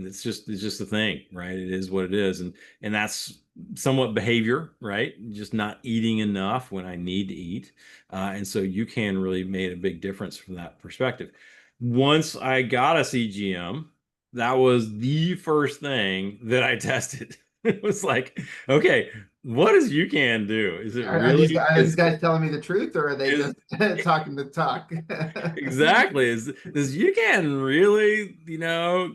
it's just the thing, right? It is what it is, and that's somewhat behavior, right? Just not eating enough when I need to eat, and so you can really made a big difference from that perspective. Once I got a CGM, that was the first thing that I tested. It was like, okay, what does UCAN do? Is it really Are these is guys telling me the truth, or are they is just talking the talk? exactly is does UCAN really,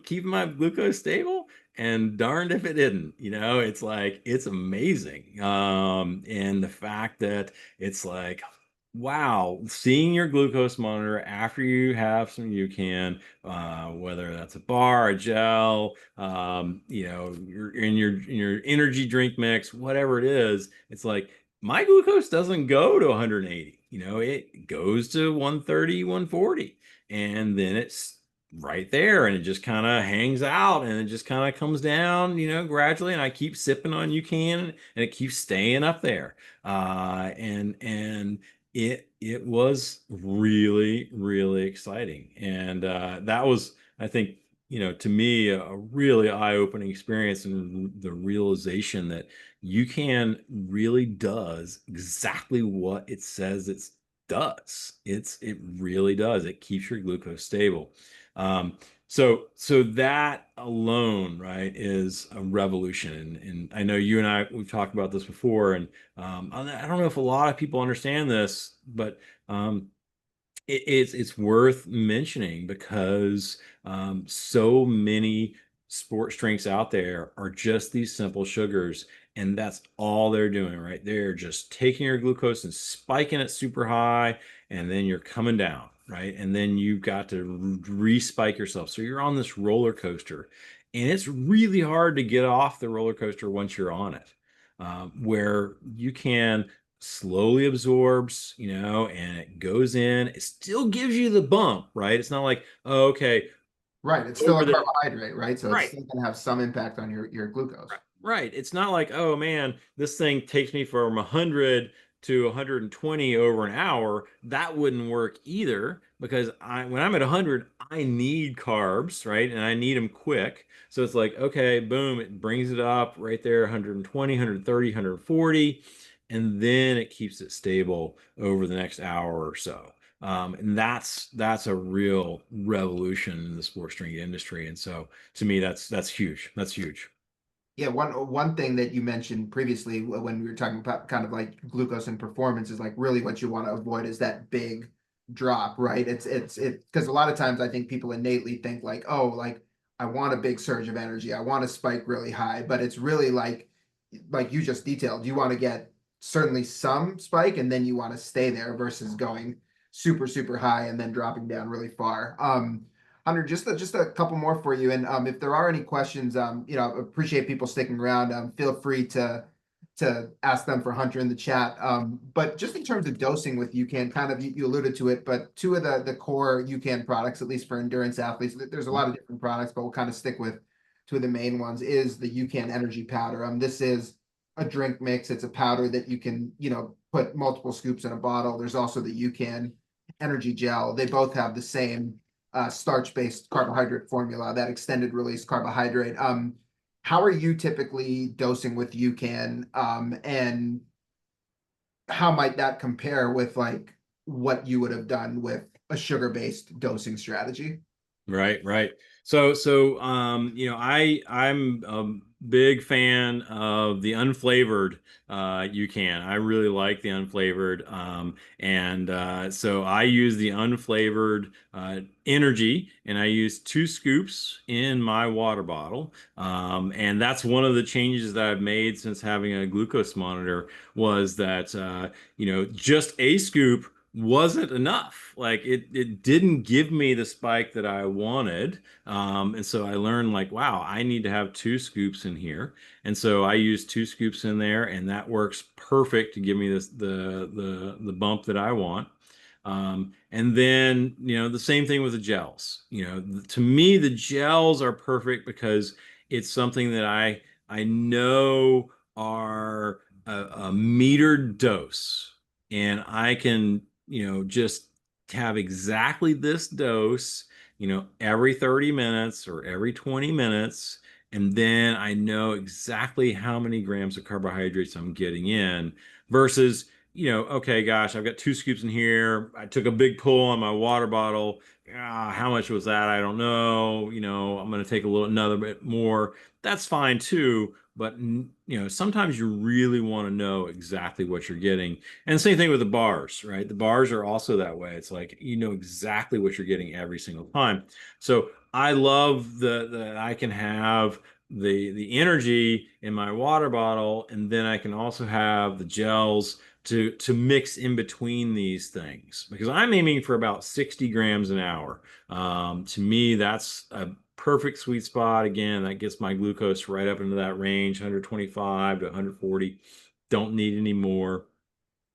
keep my glucose stable? And darned if it didn't. It's like it's amazing. And the fact that it's like, wow, seeing your glucose monitor after you have some UCAN, whether that's a bar, a gel, your energy drink mix, whatever it is, it's like my glucose doesn't go to 180. It goes to 130, 140, and then it's right there, and it just kind of hangs out, and it just kind of comes down, gradually, and I keep sipping on UCAN, and it keeps staying up there. And it was really, really exciting. And that was, I think, to me, a really eye-opening experience, and the realization that UCAN really does exactly what it says it does. It really does. It keeps your glucose stable. So that alone, right, is a revolution. And I know you and we've talked about this before, and I don't know if a lot of people understand this, but um, it's worth mentioning because so many sports drinks out there are just these simple sugars, and that's all they're doing, right? They're just taking your glucose and spiking it super high, and then you're coming down, right? And then you've got to re-spike yourself. So you're on this roller coaster, and it's really hard to get off the roller coaster once you're on it. Where you can slowly absorbs, and it goes in. It still gives you the bump, right? It's not like, oh, okay, Right, it's still over a the carbohydrate, right? So it's right, still going to have some impact on your glucose. right. It's not like, oh man, this thing takes me from 100 to 120 over an hour. That wouldn't work either because when I'm at 100, I need carbs, right? And I need them quick. So it's like, okay, boom, it brings it up right there, 120, 130, 140, and then it keeps it stable over the next hour or so. And that's a real revolution in the sports drink industry. And so to me, that's huge. That's huge. Yeah, one thing that you mentioned previously when we were talking about kind of like glucose and performance is like really what you want to avoid is that big drop, right? It because a lot of times I think people innately think like, oh, like I want a big surge of energy, I want to spike really high, but it's really like you just detailed, you want to get certainly some spike and then you want to stay there versus going super, super high and then dropping down really far. Hunter, just a couple more for you. And if there are any questions, appreciate people sticking around. Feel free to ask them for Hunter in the chat. But just in terms of dosing with UCAN, kind of you alluded to it, but two of the core UCAN products, at least for endurance athletes, there's a lot of different products, but we'll kind of stick with two of the main ones, is the UCAN energy powder. This is a drink mix. It's a powder that you can, put multiple scoops in a bottle. There's also the UCAN energy gel. They both have the same starch-based carbohydrate formula, that extended release carbohydrate. How are you typically dosing with UCAN, and how might that compare with like what you would have done with a sugar-based dosing strategy. Right, right. You know, I'm a big fan of the unflavored UCAN. I really like the unflavored. So I use the unflavored energy, and I use 2 scoops in my water bottle. And that's one of the changes that I've made since having a glucose monitor was that you know, just a scoop wasn't enough. Like it didn't give me the spike that I wanted. And so I learned like, wow, I need to have 2 scoops in here. And so I use 2 scoops in there, and that works perfect to give me this the bump that I want. And then, you know, the same thing with the gels. You know, to me, the gels are perfect because it's something that I know are a metered dose, and I can, you know, just have exactly this dose, you know, every 30 minutes or every 20 minutes. And then I know exactly how many grams of carbohydrates I'm getting in versus, you know, okay, gosh, I've got 2 scoops in here. I took a big pull on my water bottle. How much was that? I don't know. You know, I'm going to take another bit more. That's fine too. But, you know, sometimes you really want to know exactly what you're getting. And same thing with the bars, right? The bars are also that way. It's like you know exactly what you're getting every single time. So I love the I can have the energy in my water bottle, and then I can also have the gels to mix in between these things because I'm aiming for about 60 grams an hour. To me, that's a perfect sweet spot. Again, that gets my glucose right up into that range, 125 to 140. Don't need any more.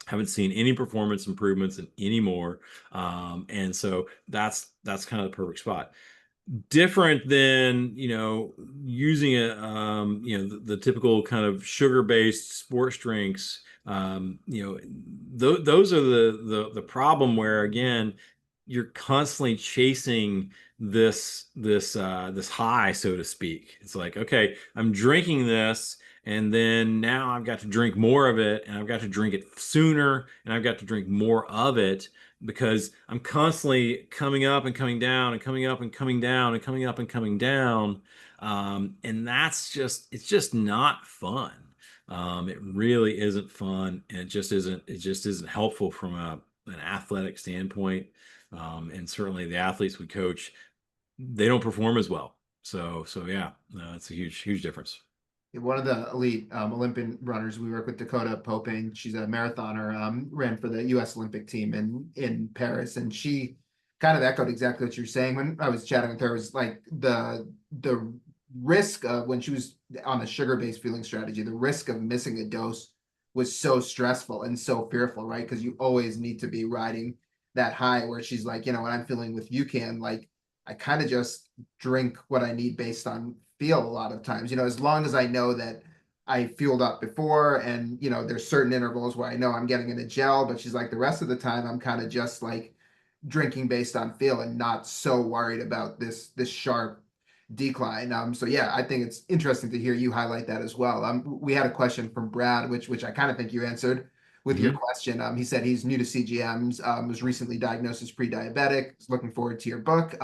Haven't seen any performance improvements in any more. And so that's kind of the perfect spot. Different than, you know, using you know, the typical kind of sugar-based sports drinks. You know, those are the problem where again, you're constantly chasing this high, so to speak. It's like, okay, I'm drinking this, and then now I've got to drink more of it, and I've got to drink it sooner, and I've got to drink more of it because I'm constantly coming up and coming down and coming up and coming down and coming up and coming down. And it's just not fun. It really isn't fun. And it just isn't helpful from an athletic standpoint. And certainly the athletes we coach, they don't perform as well. So yeah, it's a huge difference. One of the elite Olympian runners we work with, Dakota Poping. She's a marathoner, ran for the U.S. Olympic team in Paris, and she kind of echoed exactly what you're saying when I was chatting with her. Was like the risk of when she was on a sugar-based fueling strategy, the risk of missing a dose was so stressful and so fearful, right? Because you always need to be riding that high. Where she's like, you know, when I'm feeling with UCAN, like I kind of just drink what I need based on feel a lot of times, you know, as long as I know that I fueled up before and, you know, there's certain intervals where I know I'm getting in a gel, but she's like the rest of the time I'm kind of just like drinking based on feel and not so worried about this sharp decline. So yeah, I think it's interesting to hear you highlight that as well. We had a question from Brad, which I kind of think you answered with your Mhm. question. He said he's new to CGMs, was recently diagnosed as pre-diabetic. Is looking forward to your book.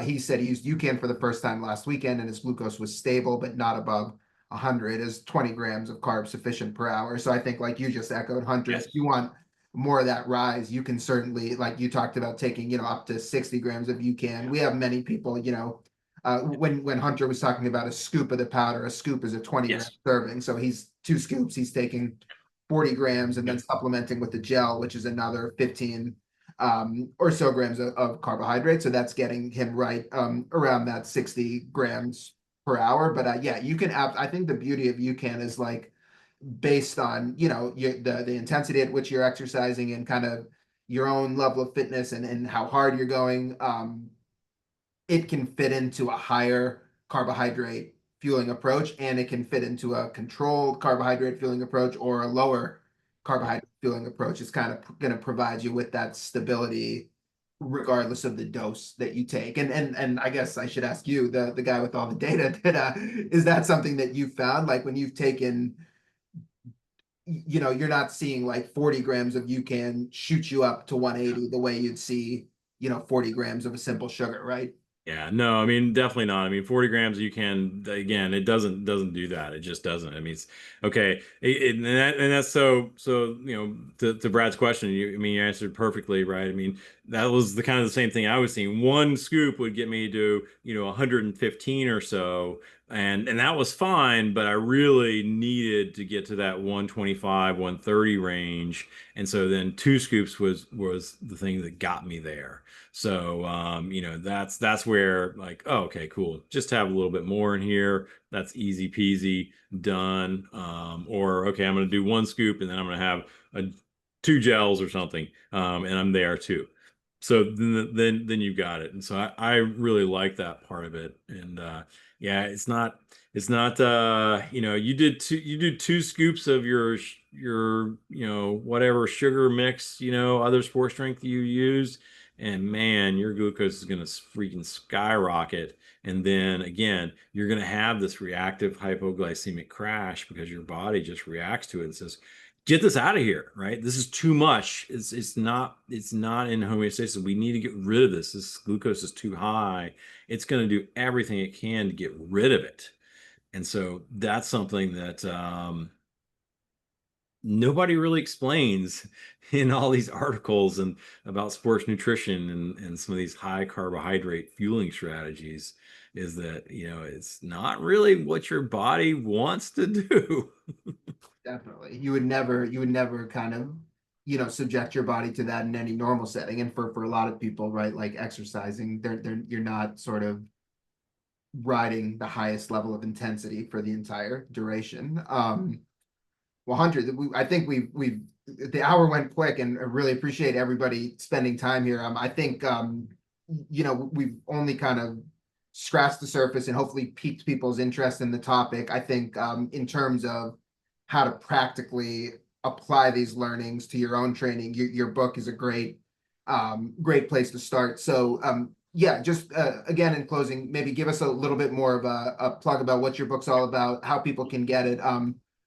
He said he used UCAN for the first time last weekend, and his glucose was stable, but not above 100. Is 20 grams of carbs sufficient per hour? So I think, like you just echoed, Hunter, if Yes. you want more of that rise, you can certainly, like you talked about, taking, you know, up to 60 grams of UCAN. We have many people, you know, when Hunter was talking about a scoop of the powder, a scoop is a 20-gram Yes. serving. So he's 2 scoops, he's taking 40 grams and then Yep. supplementing with the gel, which is another 15 or so grams of carbohydrate. So that's getting him right around that 60 grams per hour. But yeah, you can, I think the beauty of UCAN is like based on, you know, the intensity at which you're exercising and kind of your own level of fitness and how hard you're going. It can fit into a higher carbohydrate fueling approach, and it can fit into a controlled carbohydrate fueling approach or a lower Yep. carbohydrate fueling approach. It's kind of going to provide you with that stability regardless of the dose that you take. And I guess I should ask you, the guy with all the data, is that something that you found, like when you've taken you're not seeing like 40 grams of UCAN shoot you up to 180 the way you'd see, 40 grams of a simple sugar, right? Yeah, no, I mean definitely not. I mean 40 grams you can again, it doesn't do that. It just doesn't. I mean it's okay. And that's so to Brad's question, I mean you answered perfectly, right? I mean that was the kind of the same thing I was seeing. One scoop would get me to, 115 or so, and that was fine, but I really needed to get to that 125, 130 range. And so then two scoops was the thing that got me there. So that's where like, oh, okay, cool. Just have a little bit more in here. That's easy peasy, done. Or okay, I'm gonna do one scoop and then I'm gonna have two gels or something. And I'm there too. So then you've got it. And so I really like that part of it. And yeah, it's not you did two scoops of your whatever sugar mix, other sports drink you use, and man, your glucose is going to freaking skyrocket. And then again, you're going to have this reactive hypoglycemic crash because your body just reacts to it and says, "Get this out of here!" Right? This is too much. It's not in homeostasis. We need to get rid of this. This glucose is too high. It's going to do everything it can to get rid of it. And so that's something that nobody really explains in all these articles and about sports nutrition and some of these high carbohydrate fueling strategies is that, it's not really what your body wants to do. Definitely. You would never kind of, subject your body to that in any normal setting. And for a lot of people, right, like exercising, you're not sort of riding the highest level of intensity for the entire duration. Well, Hunter, I think we've the hour went quick, and I really appreciate everybody spending time here. I think we've only kind of scratched the surface and hopefully piqued people's interest in the topic. I think in terms of how to practically apply these learnings to your own training, your book is a great place to start. So yeah, just again in closing, maybe give us a little bit more of a plug about what your book's all about, how people can get it.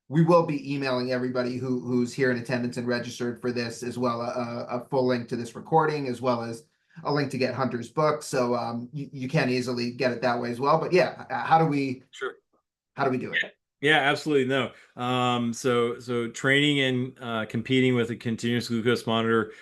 We will be emailing everybody who's here in attendance and registered for this, as well a full link to this recording, as well as a link to get Hunter's book. So you can easily get it that way as well. But yeah, Sure. how do we do it? Yeah, absolutely. No. So training and competing with a continuous glucose monitor,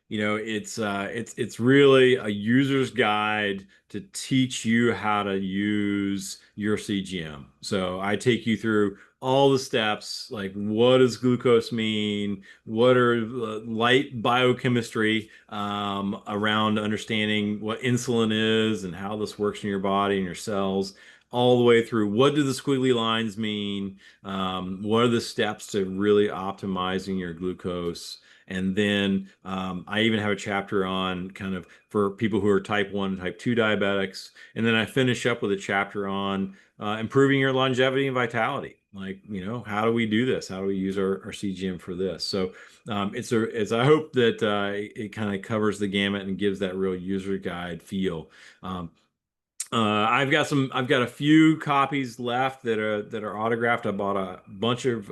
it's really a user's guide to teach you how to use your CGM. So I take you through all the steps, like what does glucose mean? What are light biochemistry around understanding what insulin is and how this works in your body and your cells, all the way through what do the squiggly lines mean, what are the steps to really optimizing your glucose. And then I even have a chapter on kind of for people who are type 1 and type 2 diabetics. And then I finish up with a chapter on improving your longevity and vitality. Like, how do we do this? How do we use our CGM for this? So I hope that it kind of covers the gamut and gives that real user guide feel. I've got a few copies left that are autographed. I bought a bunch of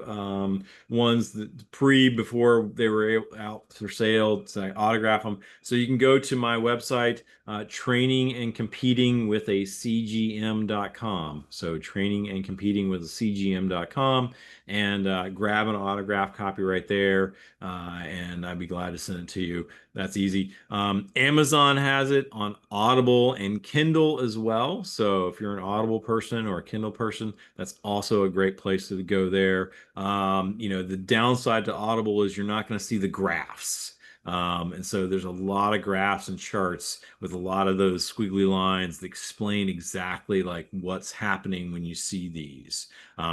ones that before they were out for sale, so I autograph them. So you can go to my website, training and competing with a CGM.com. So training and competing with a CGM.com, and grab an autograph copy right there, and I'd be glad to send it to you. That's easy. Amazon has it on Audible and Kindle as well. So if you're an Audible person or a Kindle person, that's also a great place to go there. The downside to Audible is you're not going to see the graphs. And so there's a lot of graphs and charts with a lot of those squiggly lines that explain exactly like what's happening when you see these.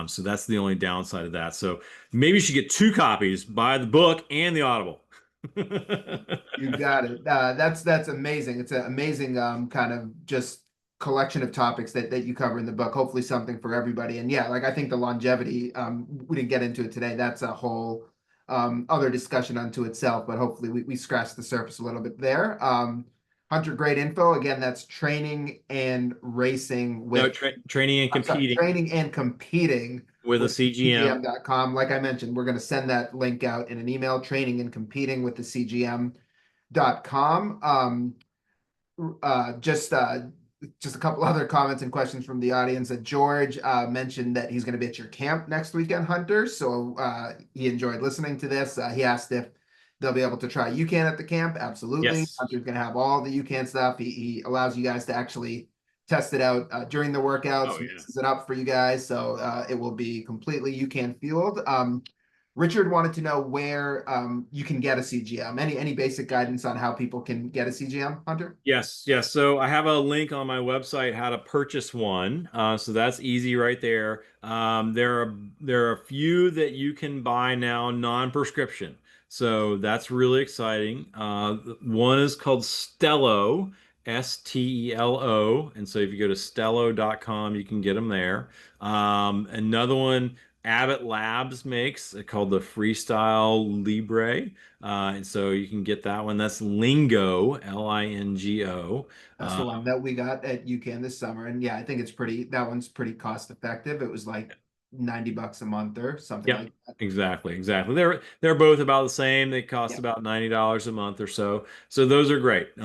So that's the only downside of that. So maybe you should get two copies, buy the book and the Audible. You got it. That's amazing. It's an amazing kind of just collection of topics that you cover in the book. Hopefully something for everybody. And yeah, like I think the longevity, we didn't get into it today. That's a whole other discussion unto itself, but hopefully we scratched the surface a little bit there. Hunter, great info. Again, that's training and racing No, with, training and I'm sorry, competing. training and competing with a with CGM. CGM.com. Like I mentioned, we're going to send that link out in an email, training and competing with the CGM.com. Uh, just uh, just a couple other comments and questions from the audience. George mentioned that he's going to be at your camp next weekend, Hunter. So he enjoyed listening to this. He asked if they'll be able to try UCAN at the camp. Absolutely. Yes. Hunter's going to have all the UCAN stuff. He allows you guys to actually test it out during the workouts, Oh yeah. mixes it up for you guys. So it will be completely UCAN fueled. Richard wanted to know where you can get a CGM. Any basic guidance on how people can get a CGM, Hunter? Yes, yes. So I have a link on my website how to purchase one. So that's easy right there. There are a few that you can buy now non-prescription. So that's really exciting. One is called Stello, Stelo. And so if you go to stello.com, you can get them there. Another one Abbott Labs makes called the Freestyle Libre. And so you can get that one. That's Lingo, Lingo. That's the one that we got at UCAN this summer. And yeah, I think that one's pretty cost effective. It was like $90 a month or something Yep, like that. exactly, exactly. They're both about the same. They cost Yeah. about $90 a month or so. So those are great. The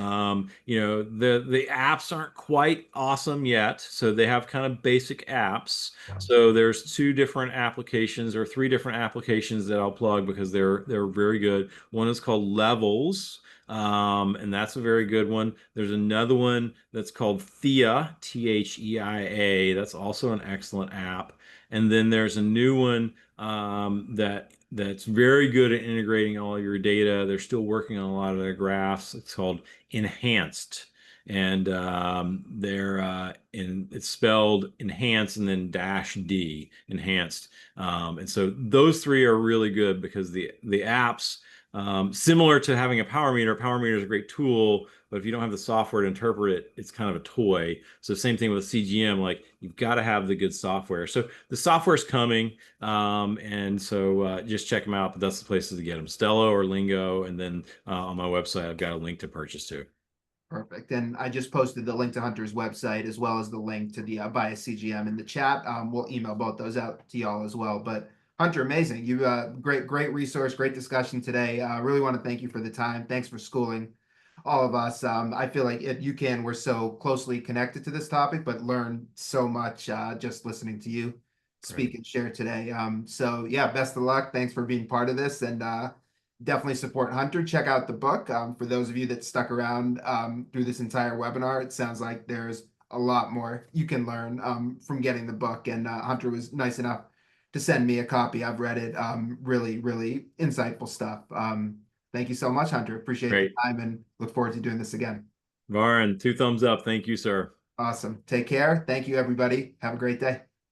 apps aren't quite awesome yet. So they have kind of basic apps. So there's two different applications or three different applications that I'll plug because they're very good. One is called Levels. And that's a very good one. There's another one that's called Thea, Theia. That's also an excellent app. And then there's a new one that's very good at integrating all your data. They're still working on a lot of their graphs. It's called Enhanced, and it's spelled enhance and then dash D, enhanced. And so those three are really good because the apps. Similar to having a power meter is a great tool, but if you don't have the software to interpret it, it's kind of a toy. So same thing with CGM, like you've got to have the good software. So the software is coming, and so just check them out. But that's the places to get them: Stello or Lingo, and then on my website, I've got a link to purchase too. Perfect. And I just posted the link to Hunter's website as well as the link to the buy a CGM in the chat. We'll email both those out to y'all as well. But Hunter, amazing. You great resource, great discussion today. Really want to thank you for the time. Thanks for schooling all of us. I feel like at UCAN we're so closely connected to this topic, but learn so much just listening to you Great. speak and share today. So yeah, best of luck. Thanks for being part of this, and definitely support Hunter. Check out the book. For those of you that stuck around through this entire webinar, it sounds like there's a lot more you can learn from getting the book. And Hunter was nice enough to send me a copy. I've read it. Really, really insightful stuff. Thank you so much, Hunter. Appreciate the Great. time and look forward to doing this again. Varun, two thumbs up. Thank you, sir. Awesome. Take care. Thank you, everybody. Have a great day.